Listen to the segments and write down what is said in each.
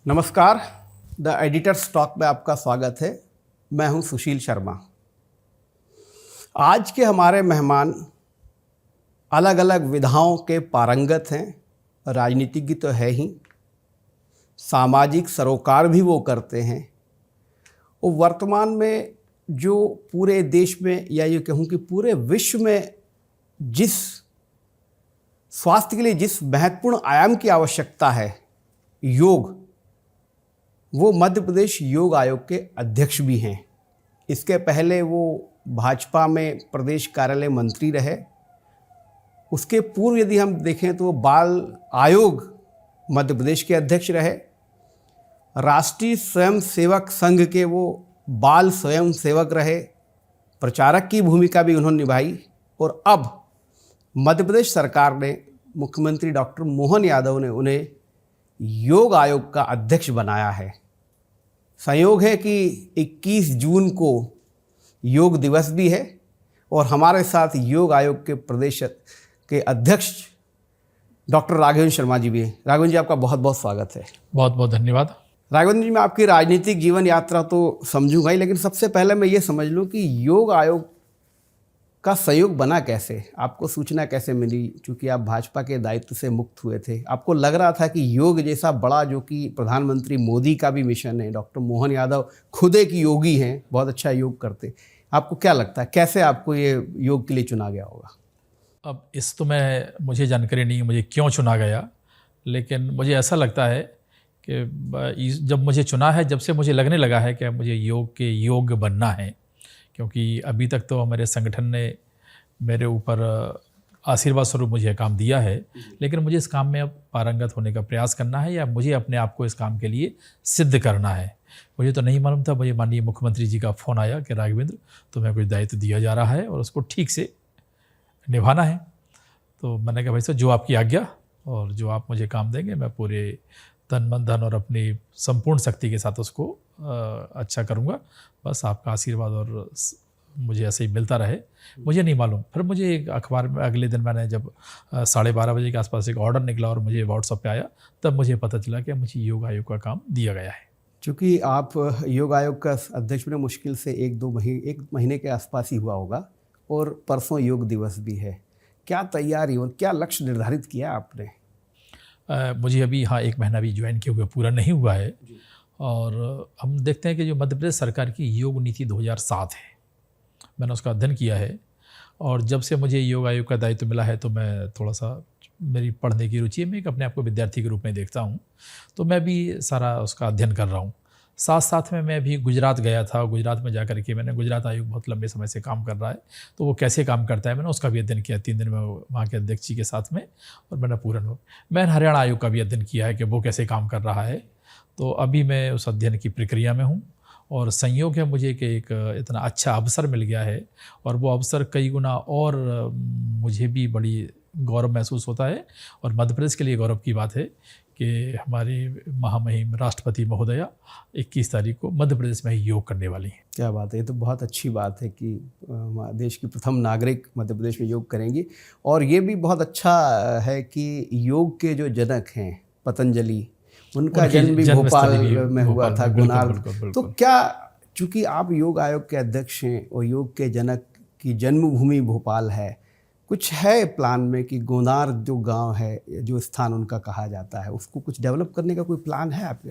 नमस्कार, the editors talk में आपका स्वागत है। मैं हूं सुशील शर्मा। आज के हमारे मेहमान अलग अलग विधाओं के पारंगत हैं। राजनीतिज्ञ तो है ही, सामाजिक सरोकार भी वो करते हैं। वो वर्तमान में जो पूरे देश में या ये कहूँ कि पूरे विश्व में जिस स्वास्थ्य के लिए जिस महत्वपूर्ण आयाम की आवश्यकता है, योग, वो मध्य प्रदेश योग आयोग के अध्यक्ष भी हैं। इसके पहले वो भाजपा में प्रदेश कार्यालय मंत्री रहे। उसके पूर्व यदि हम देखें तो वो बाल आयोग मध्य प्रदेश के अध्यक्ष रहे। राष्ट्रीय स्वयं सेवक संघ के वो बाल स्वयं सेवक रहे। प्रचारक की भूमिका भी उन्होंने निभाई। और अब मध्य प्रदेश सरकार ने, मुख्यमंत्री डॉक्टर मोहन यादव ने उन्हें योग आयोग का अध्यक्ष बनाया है। संयोग है कि 21 जून को योग दिवस भी है और हमारे साथ योग आयोग के प्रदेश के अध्यक्ष डॉक्टर राघवेंद्र शर्मा जी भी हैं। राघवेंद्र जी, आपका बहुत बहुत स्वागत है। बहुत बहुत धन्यवाद। राघवेंद्र जी, मैं आपकी राजनीतिक जीवन यात्रा तो समझूंगा ही, लेकिन सबसे पहले मैं ये समझ लूँ कि योग आयोग का सहयोग बना कैसे, आपको सूचना कैसे मिली? चूँकि आप भाजपा के दायित्व से मुक्त हुए थे, आपको लग रहा था कि योग जैसा बड़ा, जो कि प्रधानमंत्री मोदी का भी मिशन है, डॉक्टर मोहन यादव खुद एक योगी हैं, बहुत अच्छा योग करते, आपको क्या लगता है कैसे आपको ये योग के लिए चुना गया होगा? अब इस तो मुझे जानकारी नहीं है मुझे क्यों चुना गया, लेकिन मुझे ऐसा लगता है कि जब मुझे चुना है, जब से मुझे लगने लगा है कि मुझे योग के योग्य बनना है, क्योंकि अभी तक तो हमारे संगठन ने मेरे ऊपर आशीर्वाद स्वरूप मुझे काम दिया है, लेकिन मुझे इस काम में अब पारंगत होने का प्रयास करना है या मुझे अपने आप को इस काम के लिए सिद्ध करना है। मुझे तो नहीं मालूम था, मुझे माननीय मुख्यमंत्री जी का फ़ोन आया कि राघवेंद्र, तुम्हें कुछ दायित्व दिया जा रहा है और उसको ठीक से निभाना है। तो मैंने कहा भाई साहब, जो आपकी आज्ञा और जो आप मुझे काम देंगे, मैं पूरे तन मन धन और अपनी संपूर्ण शक्ति के साथ उसको अच्छा करूँगा। बस आपका आशीर्वाद और मुझे ऐसे ही मिलता रहे। मुझे नहीं मालूम, फिर मुझे एक अखबार में अगले दिन मैंने जब 12:30 बजे के आसपास एक ऑर्डर निकला और मुझे व्हाट्सएप पे आया, तब मुझे पता चला कि मुझे योग आयोग का काम दिया गया है। चूँकि आप योग आयोग का अध्यक्ष में मुश्किल से एक महीने के आसपास ही हुआ होगा और परसों योग दिवस भी है, क्या तैयारी और क्या लक्ष्य निर्धारित किया आपने? मुझे अभी एक महीना भी ज्वाइन किए हुए पूरा नहीं हुआ है और हम देखते हैं कि जो मध्य प्रदेश सरकार की योग नीति 2007 है, मैंने उसका अध्ययन किया है और जब से मुझे योग आयोग का दायित्व मिला है तो मैं थोड़ा सा, मेरी पढ़ने की रुचि है, मैं अपने आप को विद्यार्थी के रूप में देखता हूँ, तो मैं भी सारा उसका अध्ययन कर रहा हूँ। साथ साथ में मैं भी गुजरात गया था। गुजरात में जाकर के मैंने, गुजरात आयोग बहुत लंबे समय से काम कर रहा है, तो वो कैसे काम करता है मैंने उसका भी अध्ययन किया 3 दिन में वहाँ के अध्यक्ष जी के साथ में, और मैंने मैंने हरियाणा आयोग का भी अध्ययन किया है कि वो कैसे काम कर रहा है। तो अभी मैं उस अध्ययन की प्रक्रिया में हूँ और संयोग है मुझे कि एक इतना अच्छा अवसर मिल गया है और वो अवसर कई गुना और मुझे भी बड़ी गौरव महसूस होता है और मध्य प्रदेश के लिए गौरव की बात है कि हमारी महामहिम राष्ट्रपति महोदया 21 तारीख को मध्य प्रदेश में ही योग करने वाली हैं। क्या बात है, ये तो बहुत अच्छी बात है कि देश की प्रथम नागरिक मध्य प्रदेश में योग करेंगी। और ये भी बहुत अच्छा है कि योग के जो जनक हैं पतंजलि, उनका जन्म भी भोपाल में हुआ था, गुनार। तो क्या, चूँकि आप योग आयोग के अध्यक्ष हैं और योग के जनक की जन्मभूमि भोपाल है, कुछ है प्लान में कि गोनार जो गांव है, जो स्थान उनका कहा जाता है, उसको कुछ डेवलप करने का कोई प्लान है आपके?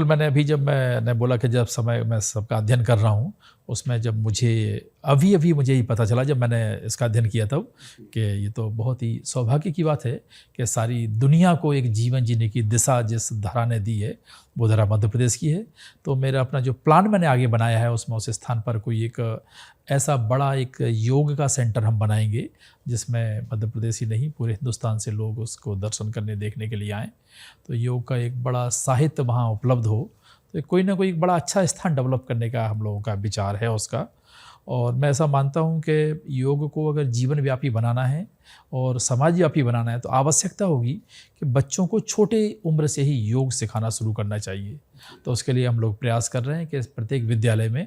मैंने अभी जब मैंने बोला कि जब समय मैं सबका अध्ययन कर रहा हूँ, उसमें जब मुझे अभी मुझे ही पता चला जब मैंने इसका अध्ययन किया तब कि ये तो बहुत ही सौभाग्य की बात है कि सारी दुनिया को एक जीवन जीने की दिशा जिस धरा ने दी है वो धरा मध्य प्रदेश की है। तो मेरा अपना जो प्लान मैंने आगे बनाया है उसमें उस स्थान पर कोई एक ऐसा बड़ा एक योग का सेंटर हम बनाएंगे जिसमें मध्य प्रदेश ही नहीं पूरे हिंदुस्तान से लोग उसको दर्शन करने देखने के लिए आएँ। तो योग का एक बड़ा साहित्य वहाँ उपलब्ध हो, तो कोई ना कोई एक बड़ा अच्छा स्थान डेवलप करने का हम लोगों का विचार है उसका। और मैं ऐसा मानता हूँ कि योग को अगर जीवन व्यापी बनाना है और समाज व्यापी बनाना है तो आवश्यकता होगी कि बच्चों को छोटे उम्र से ही योग सिखाना शुरू करना चाहिए। तो उसके लिए हम लोग प्रयास कर रहे हैं कि प्रत्येक विद्यालय में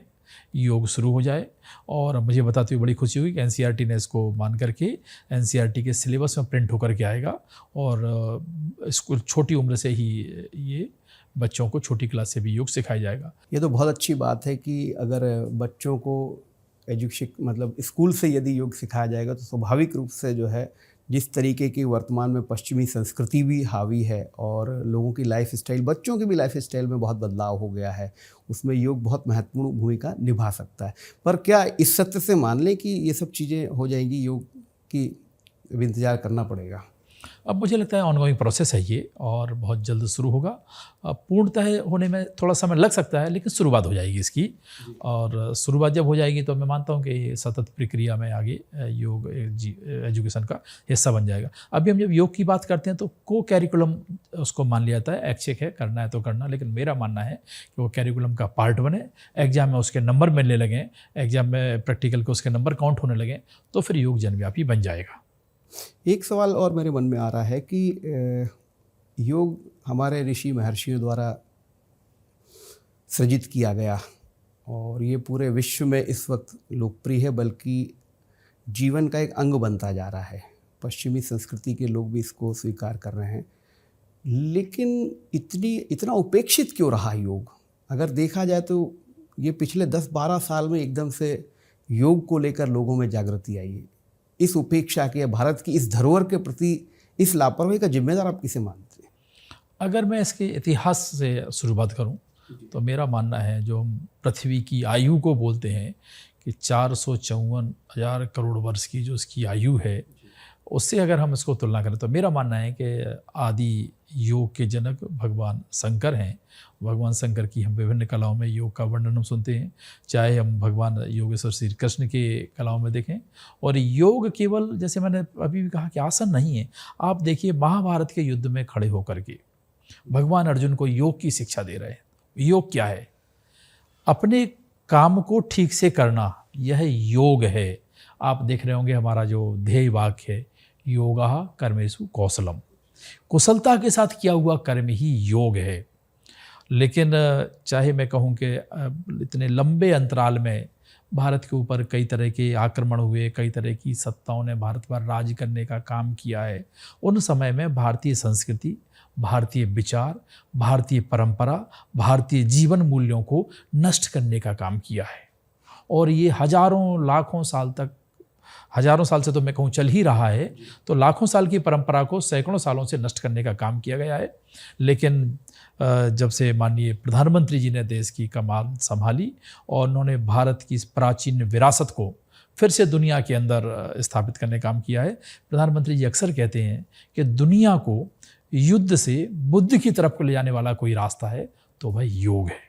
योग शुरू हो जाए। और मुझे बताते हुए बड़ी खुशी हुई कि एनसीईआरटी ने इसको मान करके एनसीईआरटी के सिलेबस में प्रिंट होकर के आएगा और स्कूल छोटी उम्र से ही ये बच्चों को छोटी क्लास से भी योग सिखाया जाएगा। ये तो बहुत अच्छी बात है कि अगर बच्चों को मतलब स्कूल से यदि योग सिखाया जाएगा तो स्वाभाविक रूप से जो है जिस तरीके की वर्तमान में पश्चिमी संस्कृति भी हावी है और लोगों की लाइफ स्टाइल, बच्चों की भी लाइफ स्टाइल में बहुत बदलाव हो गया है, उसमें योग बहुत महत्वपूर्ण भूमिका निभा सकता है। पर क्या इस सत्य से मान लें कि ये सब चीज़ें हो जाएंगी, योग की अभी इंतज़ार करना पड़ेगा? अब मुझे लगता है ऑनगोइंग प्रोसेस है ये और बहुत जल्द शुरू होगा। पूर्णतः होने में थोड़ा समय लग सकता है, लेकिन शुरुआत हो जाएगी इसकी। और शुरुआत जब हो जाएगी तो मैं मानता हूँ कि ये सतत प्रक्रिया में आगे योग एजुकेशन का हिस्सा बन जाएगा। अभी हम जब योग की बात करते हैं तो को कैरिकुलम उसको मान लिया जाता है, ऐच्छिक है, करना है तो करना, लेकिन मेरा मानना है कि वो कैरिकुलम का पार्ट बने, एग्जाम में उसके नंबर मिलने लगें, एग्जाम में प्रैक्टिकल के उसके नंबर काउंट होने लगें, तो फिर योग जनव्यापी बन जाएगा। एक सवाल और मेरे मन में आ रहा है कि योग हमारे ऋषि महर्षियों द्वारा सृजित किया गया और ये पूरे विश्व में इस वक्त लोकप्रिय है, बल्कि जीवन का एक अंग बनता जा रहा है। पश्चिमी संस्कृति के लोग भी इसको स्वीकार कर रहे हैं, लेकिन इतना उपेक्षित क्यों रहा योग? अगर देखा जाए तो ये पिछले 10-12 साल में एकदम से योग को लेकर लोगों में जागृति आई है। इस उपेक्षा के, भारत की इस धरोहर के प्रति इस लापरवाही का जिम्मेदार आप किसे मानते हैं? अगर मैं इसके इतिहास से शुरुआत करूं तो मेरा मानना है, जो हम पृथ्वी की आयु को बोलते हैं कि 454,000 करोड़ वर्ष की जो उसकी आयु है, उससे अगर हम इसको तुलना करें तो मेरा मानना है कि आदि योग के जनक भगवान शंकर हैं। भगवान शंकर की हम विभिन्न कलाओं में योग का वर्णन हम सुनते हैं, चाहे हम भगवान योगेश्वर श्री कृष्ण के कलाओं में देखें। और योग केवल, जैसे मैंने अभी भी कहा, कि आसन नहीं है। आप देखिए महाभारत के युद्ध में खड़े होकर के भगवान अर्जुन को योग की शिक्षा दे रहे हैं। योग क्या है? अपने काम को ठीक से करना, यह योग है। आप देख रहे होंगे हमारा जो ध्येय वाक्य है, योगः कर्मेषु कौशलम, कुशलता के साथ किया हुआ कर्म ही योग है। लेकिन चाहे मैं कहूँ कि इतने लंबे अंतराल में भारत के ऊपर कई तरह के आक्रमण हुए, कई तरह की सत्ताओं ने भारत पर राज करने का काम किया है, उन समय में भारतीय संस्कृति, भारतीय विचार, भारतीय परंपरा, भारतीय जीवन मूल्यों को नष्ट करने का काम किया है। और ये हजारों लाखों साल तक, हजारों साल से तो मैं कहूँ चल ही रहा है, तो लाखों साल की परंपरा को सैकड़ों सालों से नष्ट करने का काम किया गया है। लेकिन जब से माननीय प्रधानमंत्री जी ने देश की कमान संभाली और उन्होंने भारत की इस प्राचीन विरासत को फिर से दुनिया के अंदर स्थापित करने का काम किया है। प्रधानमंत्री जी अक्सर कहते हैं कि दुनिया को युद्ध से बुद्ध की तरफ ले जाने वाला कोई रास्ता है तो वह योग है।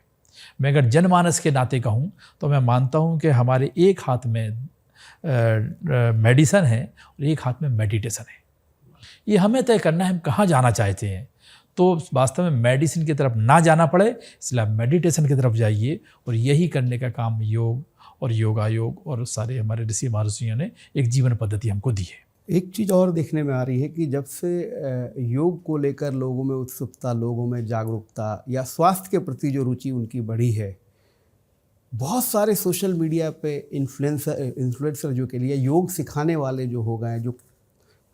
मैं अगर जनमानस के नाते कहूँ तो मैं मानता हूँ कि हमारे एक हाथ में मेडिसन है और एक हाथ में मेडिटेशन है। ये हमें तय करना है हम कहाँ जाना चाहते हैं। तो वास्तव में मेडिसिन की तरफ ना जाना पड़े, इसलिए आप मेडिटेशन की तरफ जाइए। और यही करने का काम योग और योगायोग और सारे हमारे ऋषि महर्षियों ने एक जीवन पद्धति हमको दी है। एक चीज़ और देखने में आ रही है कि जब से योग को लेकर लोगों में उत्सुकता, लोगों में जागरूकता या स्वास्थ्य के प्रति जो रुचि उनकी बढ़ी है, बहुत सारे सोशल मीडिया पे इन्फ्लुएंसर जो के लिए योग सिखाने वाले जो हो गए, जो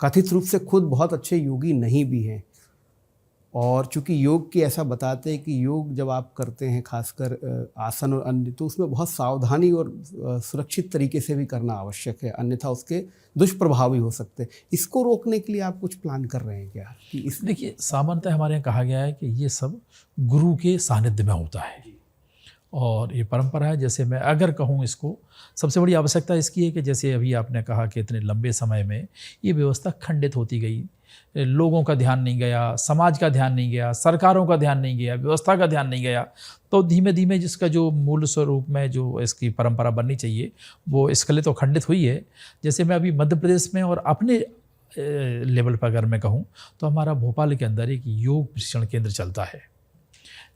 कथित रूप से खुद बहुत अच्छे योगी नहीं भी हैं, और चूँकि योग की ऐसा बताते हैं कि योग जब आप करते हैं, खासकर आसन और अन्य, तो उसमें बहुत सावधानी और सुरक्षित तरीके से भी करना आवश्यक है, अन्यथा उसके दुष्प्रभाव भी हो सकते हैं। इसको रोकने के लिए आप कुछ प्लान कर रहे हैं क्या? कि इस देखिए, सामान्यतः हमारे यहाँ कहा गया है कि ये सब गुरु के सानिध्य में होता है और ये परंपरा है। जैसे मैं अगर कहूँ, इसको सबसे बड़ी आवश्यकता इसकी है कि जैसे अभी आपने कहा कि इतने लंबे समय में ये व्यवस्था खंडित होती गई, लोगों का ध्यान नहीं गया, समाज का ध्यान नहीं गया, सरकारों का ध्यान नहीं गया, व्यवस्था का ध्यान नहीं गया, तो धीमे धीमे जिसका जो मूल स्वरूप में जो इसकी परंपरा बननी चाहिए वो इसके लिए तो खंडित हुई है। जैसे मैं अभी मध्य प्रदेश में और अपने लेवल पर अगर मैं कहूँ तो हमारा भोपाल के अंदर एक योग प्रशिक्षण केंद्र चलता है,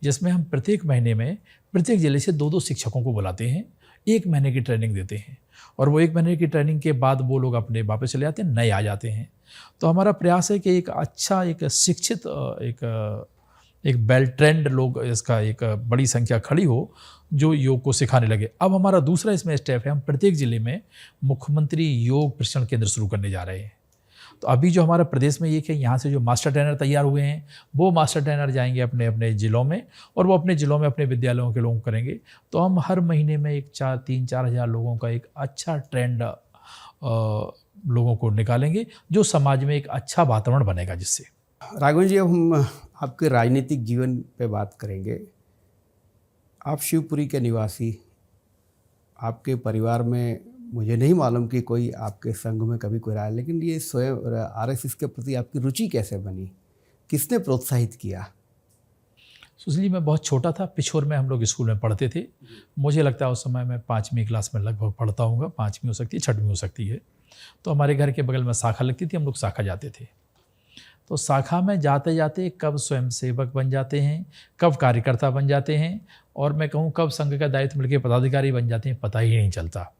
जिसमें हम प्रत्येक महीने में प्रत्येक जिले से 2-2 शिक्षकों को बुलाते हैं, 1 महीने की ट्रेनिंग देते हैं और वो 1 महीने की ट्रेनिंग के बाद वो लोग अपने वापस चले जाते हैं, नए आ जाते हैं। तो हमारा प्रयास है कि एक अच्छा, एक शिक्षित, एक वेल ट्रेंड लोग, इसका एक बड़ी संख्या खड़ी हो जो योग को सिखाने लगे। अब हमारा दूसरा इसमें स्टेप है, हम प्रत्येक ज़िले में मुख्यमंत्री योग प्रशिक्षण केंद्र शुरू करने जा रहे हैं। तो अभी जो हमारा प्रदेश में ये कि यहाँ से जो मास्टर ट्रेनर तैयार हुए हैं वो मास्टर ट्रेनर जाएंगे अपने अपने ज़िलों में और वो अपने ज़िलों में अपने विद्यालयों के लोगों को करेंगे। तो हम हर महीने में एक 3-4 हज़ार लोगों का एक अच्छा ट्रेंड लोगों को निकालेंगे जो समाज में एक अच्छा वातावरण बनेगा जिससे। राघवेंद्र जी, अब हम आपके राजनीतिक जीवन पे बात करेंगे। आप शिवपुरी के निवासी, आपके परिवार में मुझे नहीं मालूम कि कोई आपके संघ में कभी कोई रहा, लेकिन ये स्वयं आरएसएस के प्रति आपकी रुचि कैसे बनी, किसने प्रोत्साहित किया? सुशील, मैं बहुत छोटा था, पिछोर में हम लोग स्कूल में पढ़ते थे। मुझे लगता है उस समय मैं 5वीं क्लास में लगभग पढ़ता हूँगा, 5वीं हो सकती है, 6वीं हो सकती है। तो हमारे घर के बगल में शाखा लगती थी, हम लोग शाखा जाते थे। तो शाखा में जाते जाते कब स्वयंसेवक बन जाते हैं, कब कार्यकर्ता बन जाते हैं, और मैं कहूँ कब संघ का दायित्व मिलकर पदाधिकारी बन जाते हैं, पता ही नहीं चलता।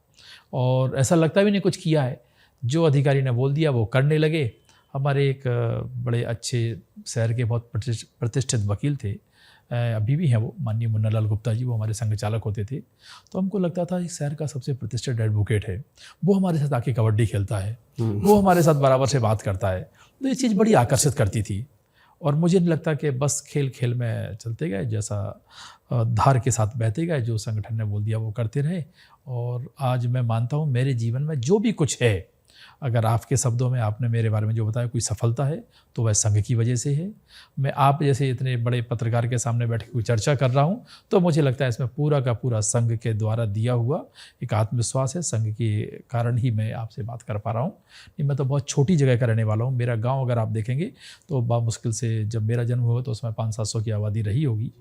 और ऐसा लगता भी नहीं कुछ किया है, जो अधिकारी ने बोल दिया वो करने लगे। हमारे एक बड़े अच्छे शहर के बहुत प्रतिष्ठित वकील थे, अभी भी हैं वो, माननीय मुन्नालाल गुप्ता जी, वो हमारे संघ चालक होते थे। तो हमको लगता था इस शहर का सबसे प्रतिष्ठित एडवोकेट है, वो हमारे साथ आके कबड्डी खेलता है, वो हमारे साथ बराबर से बात करता है। तो ये चीज़ बड़ी आकर्षित करती थी और मुझे नहीं लगता कि बस खेल खेल में चलते गए, जैसा धार के साथ बहते गए, जो संगठन ने बोल दिया वो करते रहे। और आज मैं मानता हूँ मेरे जीवन में जो भी कुछ है, अगर आपके शब्दों में आपने मेरे बारे में जो बताया कोई सफलता है तो वह संघ की वजह से है। मैं आप जैसे इतने बड़े पत्रकार के सामने बैठ के कोई चर्चा कर रहा हूँ तो मुझे लगता है इसमें पूरा का पूरा संघ के द्वारा दिया हुआ एक आत्मविश्वास है। संघ के कारण ही मैं आपसे बात कर पा रहा हूँ। नहीं, मैं तो बहुत छोटी जगह का रहने वाला हूँ। मेरा गाँव अगर आप देखेंगे तो बामुश्किल से, जब मेरा जन्म हुआ तो उसमें 500-700 की आबादी रही होगी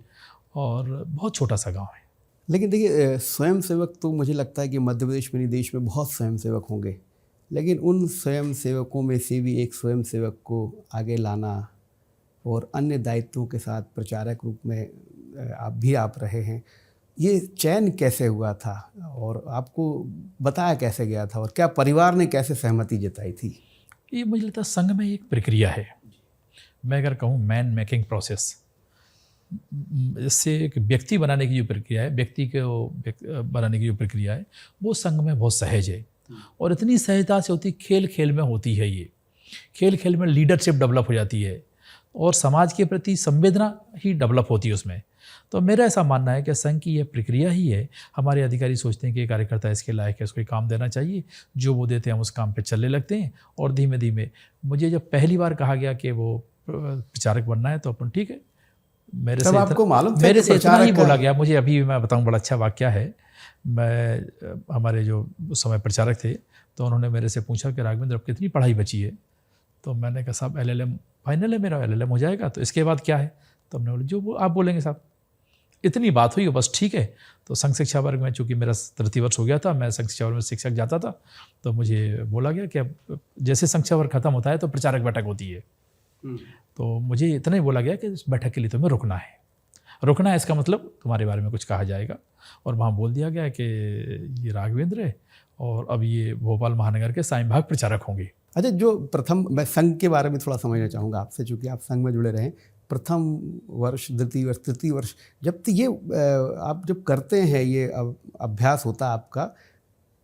और बहुत छोटा सा गाँव है। लेकिन देखिए, स्वयंसेवक तो मुझे लगता है कि मध्य प्रदेश में नहीं, देश में बहुत स्वयंसेवक होंगे, लेकिन उन स्वयं सेवकों में से भी एक स्वयं सेवक को आगे लाना और अन्य दायित्वों के साथ प्रचारक रूप में आप रहे हैं, ये चयन कैसे हुआ था और आपको बताया कैसे गया था और क्या परिवार ने कैसे सहमति जताई थी? ये मुझे लगता है संघ में एक प्रक्रिया है। मैं अगर कहूँ मैन मेकिंग प्रोसेस, इससे एक व्यक्ति बनाने की जो प्रक्रिया है, व्यक्ति को बनाने की जो प्रक्रिया है, वो संघ में बहुत सहज है और इतनी सहजता से होती, खेल खेल में होती है। ये खेल खेल में लीडरशिप डेवलप हो जाती है और समाज के प्रति संवेदना ही डेवलप होती है उसमें। तो मेरा ऐसा मानना है कि संघ की यह प्रक्रिया ही है। हमारे अधिकारी सोचते हैं कि कार्यकर्ता इसके लायक है, उसको काम देना चाहिए, जो वो देते हैं हम उस काम पे चलने लगते हैं। और धीमे धीमे मुझे जब पहली बार कहा गया कि वो प्रचारक बनना है तो अपन ठीक है, मेरे से इतना ही बोला गया। मुझे अभी मैं बताऊँ, बड़ा अच्छा वाक्या है। मैं हमारे जो उस समय प्रचारक थे तो उन्होंने मेरे से पूछा कि राघवेंद्र अब कितनी पढ़ाई बची है? तो मैंने कहा साहब LLM फाइनल है मेरा, LLM हो जाएगा, तो इसके बाद क्या है? तो हमने बोला जो आप बोलेंगे साहब, इतनी बात हुई बस, ठीक है। तो संघ शिक्षा वर्ग में, चूँकि मेरा तृतीय वर्ष हो गया था, मैं संघ शिक्षा वर्ग में शिक्षक जाता था, तो मुझे बोला गया कि अब जैसे संघ शिक्षा वर्ग खत्म होता है तो प्रचारक बैठक होती है। तो मुझे इतना ही बोला गया कि इस बैठक के लिए तुम्हें रुकना है। रुकना है इसका मतलब तुम्हारे बारे में कुछ कहा जाएगा। और वहाँ बोल दिया गया कि ये राघवेंद्र है और अब ये भोपाल महानगर के साईं भाग प्रचारक होंगे। अच्छा, जो प्रथम, मैं संघ के बारे में थोड़ा समझना चाहूँगा आपसे, चूँकि आप संघ में जुड़े रहे, प्रथम वर्ष, द्वितीय वर्ष, तृतीय वर्ष, जब तक ये आप जब करते हैं, ये अभ्यास होता है आपका,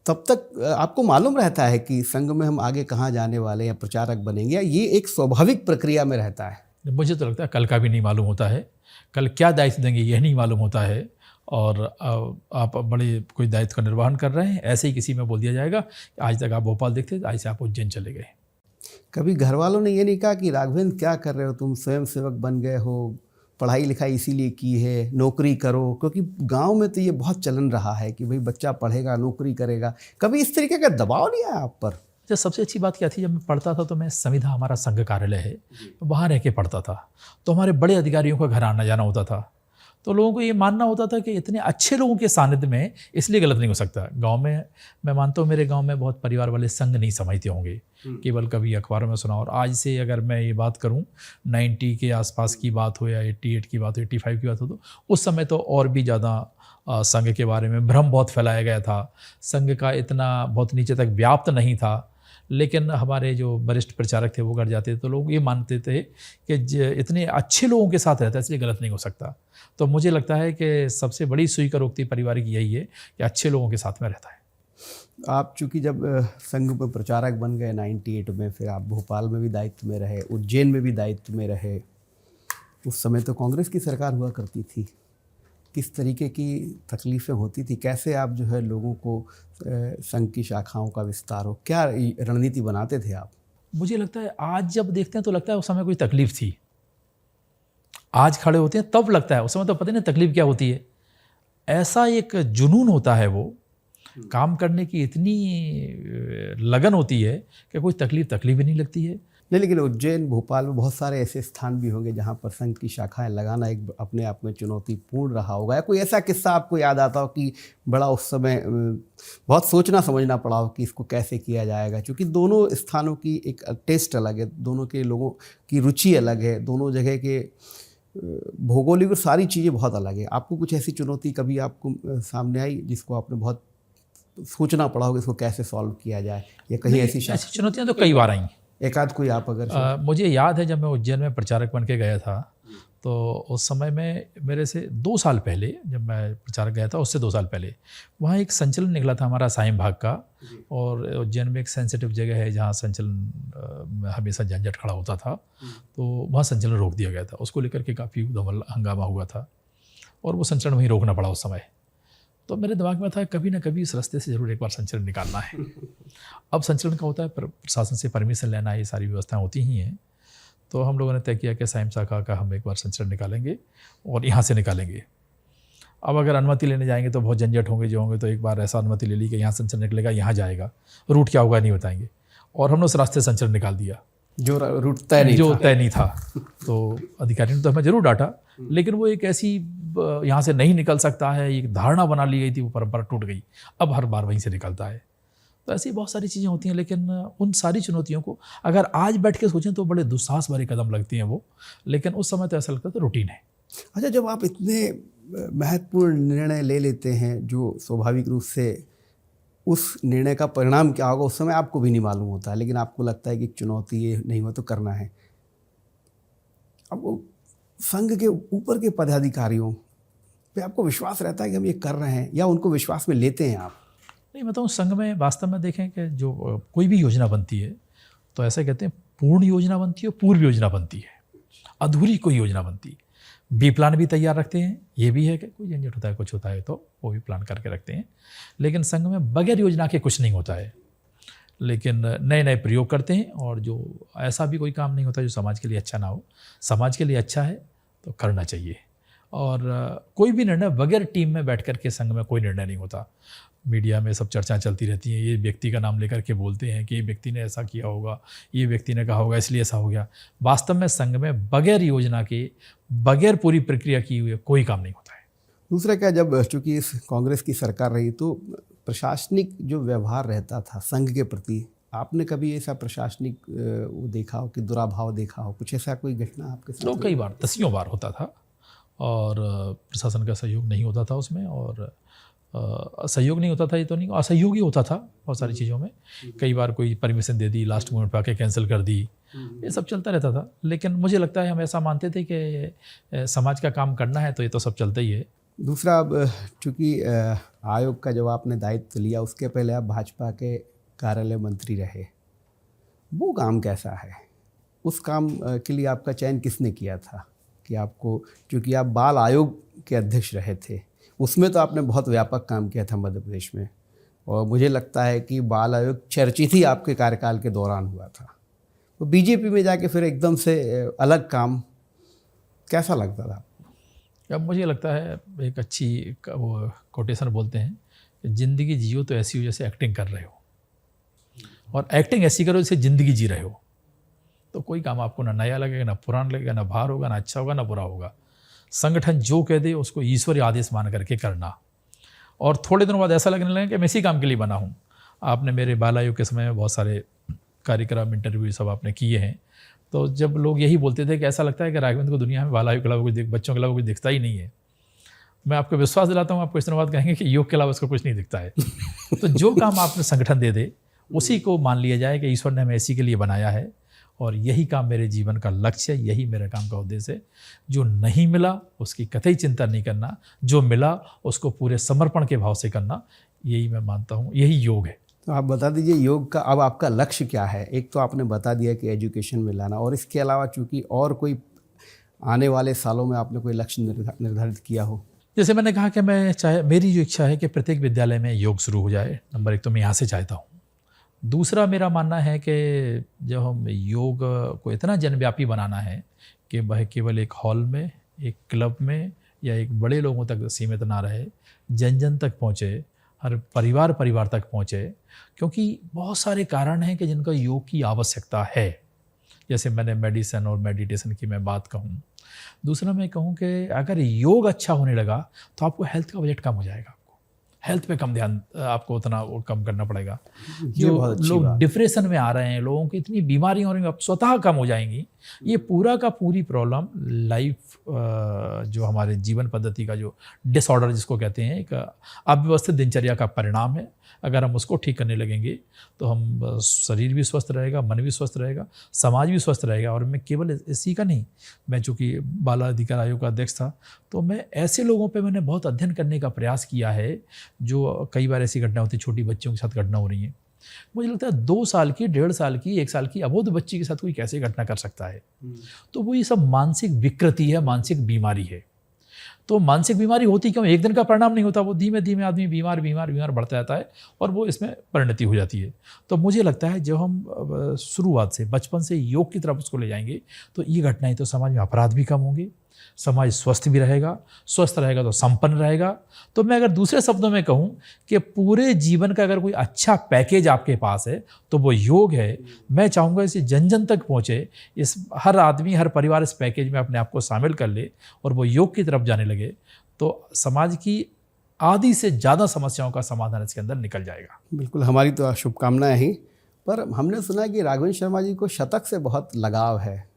तब तक आपको मालूम रहता है कि संघ में हम आगे कहाँ जाने वाले या प्रचारक बनेंगे, या ये एक स्वाभाविक प्रक्रिया में रहता है? मुझे तो लगता है कल का भी नहीं मालूम होता है, कल क्या दायित्व देंगे यह नहीं मालूम होता है। और आप बड़े कोई दायित्व का निर्वहन कर रहे हैं, ऐसे ही किसी में बोल दिया जाएगा आज तक आप भोपाल दिखते थे, आज से आप उज्जैन चले गए। कभी घर वालों ने ये नहीं कहा कि राघवेंद्र क्या कर रहे हो, तुम स्वयं सेवक बन गए हो, पढ़ाई लिखाई इसीलिए की है, नौकरी करो? क्योंकि गांव में तो ये बहुत चलन रहा है कि भाई बच्चा पढ़ेगा, नौकरी करेगा। कभी इस तरीके का दबाव नहीं आया आप पर? जब सबसे अच्छी बात क्या थी, जब मैं पढ़ता था तो मैं संविधा, हमारा संघ कार्यालय है, वहाँ रह के पढ़ता था, तो हमारे बड़े अधिकारियों का घर आना जाना होता था। तो लोगों को ये मानना होता था कि इतने अच्छे लोगों के सानिध्य में इसलिए गलत नहीं हो सकता। गांव में मैं मानता हूँ, मेरे गांव में बहुत परिवार वाले संघ नहीं समझते होंगे, केवल कभी अखबारों में सुना। और आज से अगर मैं ये बात करूँ, 90 के आसपास की बात हो या 88 की बात हो, 85 की बात हो, तो उस समय तो और भी ज़्यादा संघ के बारे में भ्रम बहुत फैलाया गया था। संघ का इतना बहुत नीचे तक व्याप्त नहीं था। लेकिन हमारे जो वरिष्ठ प्रचारक थे वो घर जाते थे तो लोग ये मानते थे कि इतने अच्छे लोगों के साथ रहता है इसलिए गलत नहीं हो सकता। तो मुझे लगता है कि सबसे बड़ी स्वीकारोक्ति पारिवारिक यही है कि अच्छे लोगों के साथ में रहता है। आप चूँकि जब संघ में प्रचारक बन गए 98 में, फिर आप भोपाल में भी दायित्व में रहे, उज्जैन में भी दायित्व में रहे। उस समय तो कांग्रेस की सरकार हुआ करती थी। किस तरीके की तकलीफ़ें होती थी? कैसे आप जो है लोगों को संघ की शाखाओं का विस्तार हो, क्या रणनीति बनाते थे आप? मुझे लगता है आज जब देखते हैं तो लगता है उस समय कोई तकलीफ़ थी। आज खड़े होते हैं तब लगता है, उस समय तो पता नहीं तकलीफ़ क्या होती है। ऐसा एक जुनून होता है, वो काम करने की इतनी लगन होती है कि कोई तकलीफ़ ही नहीं लगती है। नहीं, लेकिन उज्जैन, भोपाल में बहुत सारे ऐसे स्थान भी होंगे जहाँ पर संघ की शाखाएं लगाना एक अपने आप में चुनौतीपूर्ण रहा होगा, या कोई ऐसा किस्सा आपको याद आता हो कि बड़ा उस समय बहुत सोचना समझना पड़ा हो कि इसको कैसे किया जाएगा? क्योंकि दोनों स्थानों की एक टेस्ट अलग है, दोनों के लोगों की रुचि अलग है, दोनों जगह के भौगोलिक और सारी चीज़ें बहुत अलग है। आपको कुछ ऐसी चुनौती कभी आपको सामने आई जिसको आपने बहुत सोचना पड़ा होगा इसको कैसे सॉल्व किया जाए, या कहीं ऐसी चुनौतियाँ तो कई बार आई। एक आध कोई आप अगर मुझे याद है जब मैं उज्जैन में प्रचारक बन के गया था, तो उस समय में मेरे से 2 साल पहले जब मैं प्रचारक गया था, उससे 2 साल पहले वहाँ एक संचलन निकला था हमारा साईं भाग का। और उज्जैन में एक सेंसिटिव जगह है जहाँ संचलन हमेशा झंझट खड़ा होता था, तो वहाँ संचलन रोक दिया गया था। उसको लेकर के काफ़ी हंगामा हुआ था और वो संचलन वहीं रोकना पड़ा उस समय। तो मेरे दिमाग में था कभी ना कभी इस रास्ते से ज़रूर एक बार संचलन निकालना है। अब संचलन का होता है प्रशासन से परमिशन लेना, ये सारी व्यवस्थाएं होती ही हैं। तो हम लोगों ने तय किया कि साईं शाखा का हम एक बार संचलन निकालेंगे और यहाँ से निकालेंगे। अब अगर अनुमति लेने जाएंगे तो बहुत झंझट होंगे जो होंगे, तो एक बार ऐसा अनुमति ले ली कि यहाँ संचलन निकलेगा, यहाँ जाएगा, रूट क्या होगा नहीं बताएंगे। और हमने उस रास्ते से संचलन निकाल दिया जो रूट तय नहीं था। तो अधिकारी ने तो हमें जरूर डांटा, लेकिन वो एक ऐसी यहाँ से नहीं निकल सकता है एक धारणा बना ली गई थी, वो परंपरा टूट गई। अब हर बार वहीं से निकलता है। तो ऐसी बहुत सारी चीज़ें होती हैं, लेकिन उन सारी चुनौतियों को अगर आज बैठ के सोचें तो बड़े दुस्साहस भरे कदम लगती हैं वो, लेकिन उस समय तो ऐसा लगता है तो रूटीन है। अच्छा, जब आप इतने महत्वपूर्ण निर्णय ले लेते हैं जो स्वाभाविक रूप से उस निर्णय का परिणाम क्या होगा उस समय आपको भी नहीं मालूम होता है, लेकिन आपको लगता है कि चुनौती ये नहीं हुआ तो करना है। अब वो संघ के ऊपर के पदाधिकारियों पे आपको विश्वास रहता है कि हम ये कर रहे हैं, या उनको विश्वास में लेते हैं आप? नहीं, मैं तो संघ में वास्तव में देखें कि जो कोई भी योजना बनती है तो ऐसे कहते हैं पूर्ण योजना बनती है और पूर्व योजना बनती है, अधूरी कोई योजना बनती है। बी प्लान भी तैयार रखते हैं, ये भी है कि कोई झंझट होता है, कुछ होता है तो वो भी प्लान करके रखते हैं। लेकिन संघ में बगैर योजना के कुछ नहीं होता है, लेकिन नए नए प्रयोग करते हैं। और जो ऐसा भी कोई काम नहीं होता जो समाज के लिए अच्छा ना हो। समाज के लिए अच्छा है तो करना चाहिए। और कोई भी निर्णय बगैर टीम में बैठ कर के संघ में कोई निर्णय नहीं होता। मीडिया में सब चर्चा चलती रहती है, ये व्यक्ति का नाम लेकर के बोलते हैं कि ये व्यक्ति ने ऐसा किया होगा, ये व्यक्ति ने कहा होगा इसलिए ऐसा हो गया। वास्तव में संघ में बगैर योजना के, बगैर पूरी प्रक्रिया की हुई कोई काम नहीं होता है। दूसरा क्या, जब चूँकि इस कांग्रेस की सरकार रही तो प्रशासनिक जो व्यवहार रहता था संघ के प्रति, आपने कभी ऐसा प्रशासनिक वो देखा हो कि दुराभाव देखा हो? कुछ ऐसा कोई घटना आपके साथ? तो कई बार, दसियों बार होता था और प्रशासन का सहयोग नहीं होता था उसमें। और सहयोग नहीं होता था ये तो नहीं, असहयोगी होता था बहुत सारी चीज़ों में। कई बार कोई परमिशन दे दी, लास्ट मोमेंट पे आके कैंसिल कर दी, ये सब चलता रहता था। लेकिन मुझे लगता है हम ऐसा मानते थे कि समाज का काम करना है तो ये तो सब चलता ही है। दूसरा, अब चूँकि आयोग का जब आपने दायित्व लिया उसके पहले आप भाजपा के कार्यालय मंत्री रहे, वो काम कैसा है? उस काम के लिए आपका चयन किसने किया था कि आपको, क्योंकि आप बाल आयोग के अध्यक्ष रहे थे, उसमें तो आपने बहुत व्यापक काम किया था मध्य प्रदेश में, और मुझे लगता है कि बाल आयोग चर्चित ही आपके कार्यकाल के दौरान हुआ था। तो बीजेपी में जाके फिर एकदम से अलग काम, कैसा लगता था? अब मुझे लगता है एक अच्छी वो कोटेशन बोलते हैं कि ज़िंदगी जियो तो ऐसी हो जैसे एक्टिंग कर रहे हो, और एक्टिंग ऐसी करो जैसे ज़िंदगी जी रहे हो। तो कोई काम आपको ना नया लगेगा, ना पुराना लगेगा, ना भार होगा, ना अच्छा होगा, ना बुरा होगा। संगठन जो कह दे उसको ईश्वरीय आदेश मान करके करना। और थोड़े दिनों बाद ऐसा लगने लगा कि मैं इसी काम के लिए बना हूँ। आपने मेरे बाल आयोग के समय में बहुत सारे कार्यक्रम, इंटरव्यू सब आपने किए हैं, तो जब लोग यही बोलते थे कि ऐसा लगता है कि राघवेंद्र को दुनिया में बाल आयोग के अलावा कुछ बच्चों के अलावा कुछ दिखता ही नहीं है। मैं आपको विश्वास दिलाता हूँ, आपको इस दिनों बाद कहेंगे कि योग के अलावा उसको कुछ नहीं दिखता है। तो जो काम आपने संगठन दे दे उसी को मान लिया जाए कि ईश्वर ने हमें इसी के लिए बनाया है, और यही काम मेरे जीवन का लक्ष्य है, यही मेरे काम का उद्देश्य है। जो नहीं मिला उसकी कतई चिंता नहीं करना, जो मिला उसको पूरे समर्पण के भाव से करना, यही मैं मानता हूँ, यही योग है। तो आप बता दीजिए योग का अब आपका लक्ष्य क्या है? एक तो आपने बता दिया कि एजुकेशन में लाना, और इसके अलावा चूँकि और कोई आने वाले सालों में आपने कोई लक्ष्य निर्धारित किया हो? जैसे मैंने कहा कि मैं चाहे, मेरी जो इच्छा है कि प्रत्येक विद्यालय में योग शुरू हो जाए। नंबर 1 तो मैं यहाँ से चाहता हूँ। दूसरा मेरा मानना है कि जब हम योग को इतना जनव्यापी बनाना है कि वह केवल एक हॉल में, एक क्लब में या एक बड़े लोगों तक सीमित ना रहे, जन जन तक पहुँचे, हर परिवार परिवार तक पहुँचे, क्योंकि बहुत सारे कारण हैं कि जिनका योग की आवश्यकता है। जैसे मैंने मेडिसिन और मेडिटेशन की मैं बात कहूँ। दूसरा मैं कहूँ कि अगर योग अच्छा होने लगा तो आपको हेल्थ का बजट कम हो जाएगा। हेल्थ पे कम ध्यान आपको उतना वो कम करना पड़ेगा। जो लोग डिप्रेशन में आ रहे हैं, लोगों की इतनी बीमारियां हो रही हैं, अब स्वतः कम हो जाएंगी। ये पूरा का पूरी प्रॉब्लम लाइफ जो हमारे जीवन पद्धति का जो डिसऑर्डर जिसको कहते हैं, एक अव्यवस्थित दिनचर्या का परिणाम है। अगर हम उसको ठीक करने लगेंगे तो हम शरीर भी स्वस्थ रहेगा, मन भी स्वस्थ रहेगा, समाज भी स्वस्थ रहेगा। और मैं केवल इसी का नहीं, मैं चूँकि बाल अधिकार आयोग का अध्यक्ष था तो मैं ऐसे लोगों पे मैंने बहुत अध्ययन करने का प्रयास किया है जो कई बार ऐसी घटना होती है, छोटी बच्चियों के साथ घटना हो रही है। मुझे लगता है 2 साल की, 1.5 साल की, 1 साल की अबोध बच्ची के साथ कोई कैसे घटना कर सकता है? तो वो ये सब मानसिक विकृति है, मानसिक बीमारी है। तो मानसिक बीमारी होती क्यों? एक दिन का परिणाम नहीं होता, वो धीमे धीमे आदमी बीमार बढ़ता जाता है और वो इसमें परिणति हो जाती है। तो मुझे लगता है जब हम शुरुआत से, बचपन से योग की तरफ उसको ले जाएंगे तो ये घटनाएं, तो समाज में अपराध भी कम होंगे, समाज स्वस्थ भी रहेगा, स्वस्थ रहेगा तो संपन्न रहेगा। तो मैं अगर दूसरे शब्दों में कहूँ कि पूरे जीवन का अगर कोई अच्छा पैकेज आपके पास है तो वो योग है। मैं चाहूँगा इसे जन जन तक पहुँचे, इस हर आदमी, हर परिवार इस पैकेज में अपने आप को शामिल कर ले और वो योग की तरफ जाने लगे तो समाज की आधी से ज़्यादा समस्याओं का समाधान इसके अंदर निकल जाएगा। बिल्कुल, हमारी तो शुभकामनाएं ही। पर हमने सुना है कि राघवेंद्र शर्मा जी को शतक से बहुत लगाव है,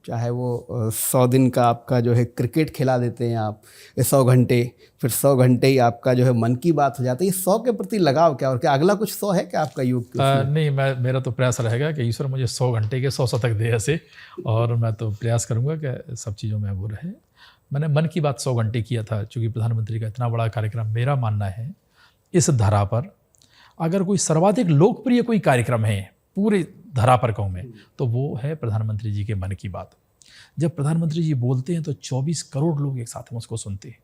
चाहे वो 100 दिन का आपका जो है क्रिकेट खिला देते हैं आप, 100 घंटे, फिर 100 घंटे ही आपका जो है मन की बात हो जाती है। 100 के प्रति लगाव क्या, और क्या अगला कुछ 100 है क्या आपका योग के? नहीं, मेरा तो प्रयास रहेगा कि ईश्वर मुझे 100 घंटे के 100 शतक दे ऐसे, और मैं तो प्रयास करूँगा कि सब चीज़ों में वो रहे। मैंने मन की बात 100 घंटे किया था, चूँकि प्रधानमंत्री का इतना बड़ा कार्यक्रम, मेरा मानना है इस धरा पर अगर कोई सर्वाधिक लोकप्रिय कोई कार्यक्रम है पूरे धरा पर कहूँ मैं, तो वो है प्रधानमंत्री जी के मन की बात। जब प्रधानमंत्री जी बोलते हैं तो 24 करोड़ लोग एक साथ में उसको सुनते हैं।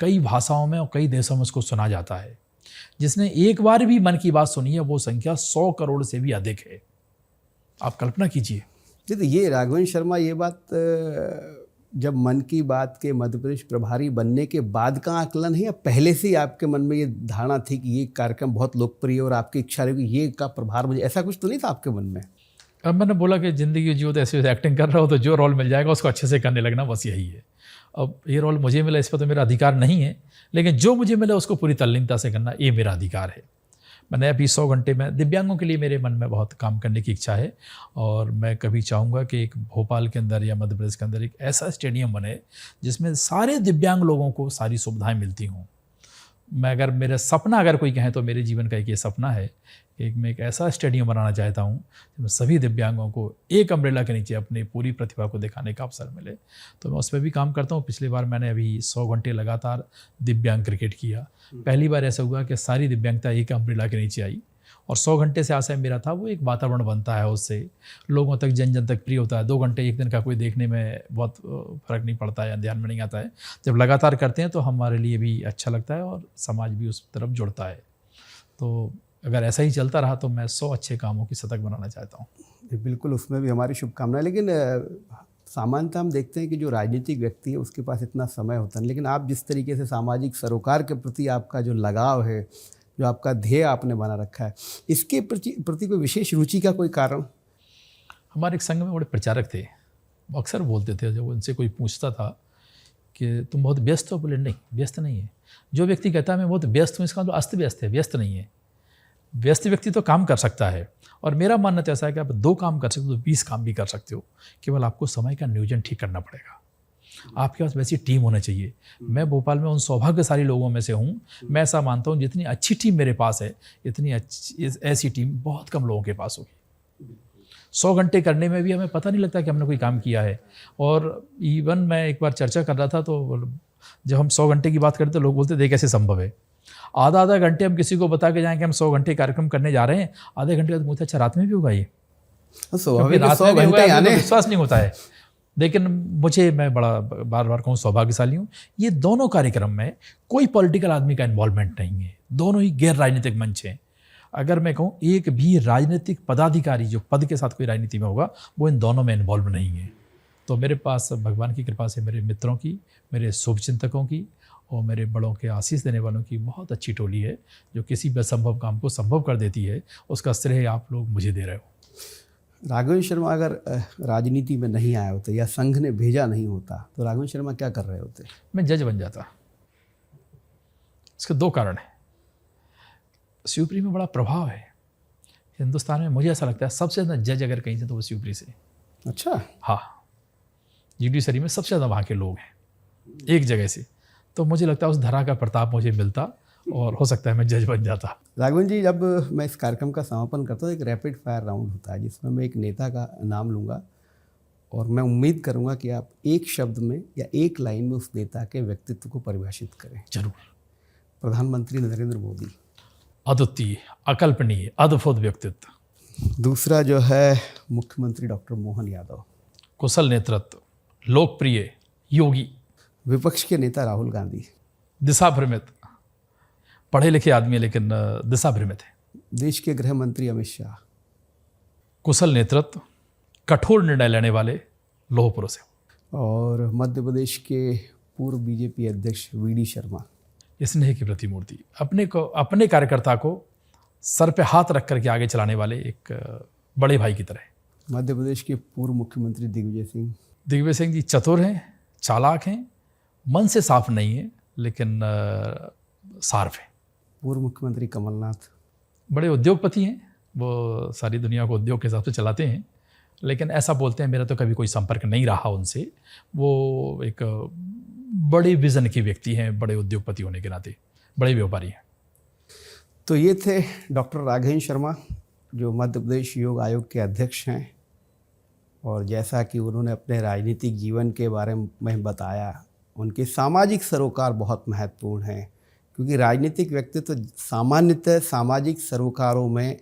कई भाषाओं में और कई देशों में उसको सुना जाता है। जिसने एक बार भी मन की बात सुनी है वो संख्या 100 करोड़ से भी अधिक है। आप कल्पना कीजिए। जी, तो ये राघवेंद्र शर्मा, ये बात जब मन की बात के मध्य प्रदेश प्रभारी बनने के बाद का आकलन है या पहले से ही आपके मन में ये धारणा थी कि ये कार्यक्रम बहुत लोकप्रिय और आपकी इच्छा रही कि ये का प्रभार मुझे, ऐसा कुछ तो नहीं था आपके मन में? अब मैंने बोला कि ज़िंदगी जियो तो ऐसे एक्टिंग कर रहा हो तो जो रोल मिल जाएगा उसको अच्छे से करने लगना, बस यही है। अब ये रोल मुझे मिला, इस पर तो मेरा अधिकार नहीं है, लेकिन जो मुझे मिला उसको पूरी तल्लीनता से करना ये मेरा अधिकार है। मैंने अभी 100 घंटे में दिव्यांगों के लिए मेरे मन में बहुत काम करने की इच्छा है और मैं कभी चाहूँगा कि एक भोपाल के अंदर या मध्य प्रदेश के अंदर एक ऐसा स्टेडियम बने जिसमें सारे दिव्यांग लोगों को सारी सुविधाएं मिलती हों। मैं अगर मेरा सपना अगर कोई कहे तो मेरे जीवन का एक ये सपना है कि मैं एक ऐसा स्टेडियम बनाना चाहता हूँ जिसमें सभी दिव्यांगों को एक अम्ब्रेला के नीचे अपनी पूरी प्रतिभा को दिखाने का अवसर मिले। तो मैं उस पर भी काम करता हूँ। पिछली बार मैंने अभी 100 घंटे लगातार दिव्यांग क्रिकेट किया। पहली बार ऐसा हुआ कि सारी दिव्यांगता एक अम्ब्रेला के नीचे आई और 100 घंटे से आशय मेरा था वो एक वातावरण बनता है, उससे लोगों तक, जन जन तक प्रिय होता है। 2 घंटे एक दिन का कोई देखने में बहुत फ़र्क नहीं पड़ता है या ध्यान में नहीं आता है। जब लगातार करते हैं तो हमारे लिए भी अच्छा लगता है और समाज भी उस तरफ जुड़ता है। तो अगर ऐसा ही चलता रहा तो मैं 100 अच्छे कामों की शतक बनाना चाहता हूँ। बिल्कुल, उसमें भी हमारी शुभकामनाएं। लेकिन सामान्यतः हम देखते हैं कि जो राजनीतिक व्यक्ति है उसके पास इतना समय होता है, लेकिन आप जिस तरीके से सामाजिक सरोकार के प्रति आपका जो लगाव है, जो आपका ध्येय आपने बना रखा है, इसके प्रति कोई विशेष रुचि का कोई कारण? हमारे एक संघ में बड़े प्रचारक थे, वो अक्सर बोलते थे जब उनसे कोई पूछता था कि तुम बहुत व्यस्त हो, बोले नहीं व्यस्त नहीं है। जो व्यक्ति कहता है मैं बहुत व्यस्त हूँ, इसका मतलब अस्त व्यस्त है, व्यस्त नहीं है। व्यस्त व्यक्ति तो काम कर सकता है और मेरा मानना तो ऐसा है कि आप 2 काम कर सकते हो तो 20 काम भी कर सकते हो। केवल आपको समय का नियोजन ठीक करना पड़ेगा। आपके पास वैसी टीम होना चाहिए। मैं भोपाल में उन सौभाग्यशाली लोगों में से हूँ। मैं ऐसा मानता हूँ जितनी अच्छी टीम मेरे पास है, इतनी अच्छी ऐसी टीम बहुत कम लोगों के पास होगी। 100 घंटे करने में भी हमें पता नहीं लगता कि हमने कोई काम किया है। और इवन मैं एक बार चर्चा कर रहा था तो जब हम 100 घंटे की बात करते तो लोग बोलते थे कैसे संभव है। आधा आधा घंटे हम किसी को बता के जाएं कि हम 100 घंटे कार्यक्रम करने जा रहे हैं, आधे घंटे बाद मुझे अच्छा रात में भी होगा ये, क्योंकि रात में भी होगा, तो विश्वास नहीं होता है। लेकिन मैं बड़ा बार बार कहूँ सौभाग्यशाली हूँ, ये दोनों कार्यक्रम में कोई पॉलिटिकल आदमी का इन्वॉल्वमेंट नहीं है, दोनों ही गैर राजनीतिक मंच हैं। अगर मैं कहूँ एक भी राजनीतिक पदाधिकारी जो पद के साथ कोई राजनीति में होगा वो इन दोनों में इन्वॉल्व नहीं है। तो मेरे पास भगवान की कृपा से मेरे मित्रों की, मेरे शुभचिंतकों की और मेरे बड़ों के आशीष देने वालों की बहुत अच्छी टोली है, जो किसी भी असंभव काम को संभव कर देती है। उसका श्रेय आप लोग मुझे दे रहे हो। राघवेंद्र शर्मा अगर राजनीति में नहीं आए होते या संघ ने भेजा नहीं होता तो राघवेंद्र शर्मा क्या कर रहे होते? मैं जज बन जाता। इसके 2 कारण हैं। शिवपुरी में बड़ा प्रभाव है हिंदुस्तान में, मुझे ऐसा लगता है सबसे ज़्यादा जज अगर कहीं से तो वो शिवपुरी से। अच्छा। हाँ, जुडिशरी में सबसे ज़्यादा वहाँ के लोग हैं एक जगह से, तो मुझे लगता है उस धरा का प्रताप मुझे मिलता और हो सकता है मैं जज बन जाता। राघवेंद्र जी, जब मैं इस कार्यक्रम का समापन करता हूँ एक रैपिड फायर राउंड होता है जिसमें मैं एक नेता का नाम लूँगा और मैं उम्मीद करूँगा कि आप एक शब्द में या एक लाइन में उस नेता के व्यक्तित्व को परिभाषित करें। जरूर। प्रधानमंत्री नरेंद्र मोदी। अद्वितीय, अकल्पनीय, अद्भुत व्यक्तित्व। दूसरा जो है मुख्यमंत्री डॉक्टर मोहन यादव। कुशल नेतृत्व, लोकप्रिय, योगी। विपक्ष के नेता राहुल गांधी। दिशा भ्रमित, पढ़े लिखे आदमी लेकिन दिशा भ्रमित है। देश के गृह मंत्री अमित शाह। कुशल नेतृत्व, कठोर निर्णय लेने वाले लौह पुरुष है। और मध्य प्रदेश के पूर्व बीजेपी अध्यक्ष वीडी शर्मा। स्नेह की प्रतिमूर्ति, अपने कार्यकर्ता को सर पे हाथ रख करके आगे चलाने वाले एक बड़े भाई की तरह। मध्य प्रदेश के पूर्व मुख्यमंत्री दिग्विजय सिंह। दिग्विजय सिंह जी चतुर हैं, चालाक हैं, मन से साफ नहीं है लेकिन सार्फ है। पूर्व मुख्यमंत्री कमलनाथ। बड़े उद्योगपति हैं, वो सारी दुनिया को उद्योग के हिसाब से चलाते हैं, लेकिन ऐसा बोलते हैं मेरा तो कभी कोई संपर्क नहीं रहा उनसे। वो एक बड़े विजन के व्यक्ति हैं, बड़े उद्योगपति होने के नाते बड़े व्यापारी हैं। तो ये थे डॉक्टर राघवेंद्र शर्मा जो मध्य प्रदेश योग आयोग के अध्यक्ष हैं। और जैसा कि उन्होंने अपने राजनीतिक जीवन के बारे में बताया, उनके सामाजिक सरोकार बहुत महत्वपूर्ण हैं, क्योंकि राजनीतिक व्यक्तित्व सामान्यतः सामाजिक सरोकारों में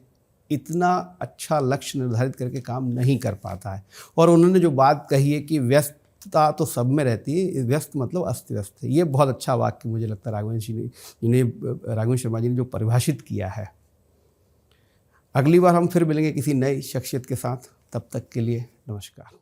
इतना अच्छा लक्ष्य निर्धारित करके काम नहीं कर पाता है। और उन्होंने जो बात कही है कि व्यस्तता तो सब में रहती है, व्यस्त मतलब अस्त व्यस्त है, ये बहुत अच्छा वाक्य मुझे लगता है राघवेंद्र शर्मा जी ने जो परिभाषित किया है। अगली बार हम फिर मिलेंगे किसी नई शख्सियत के साथ, तब तक के लिए नमस्कार।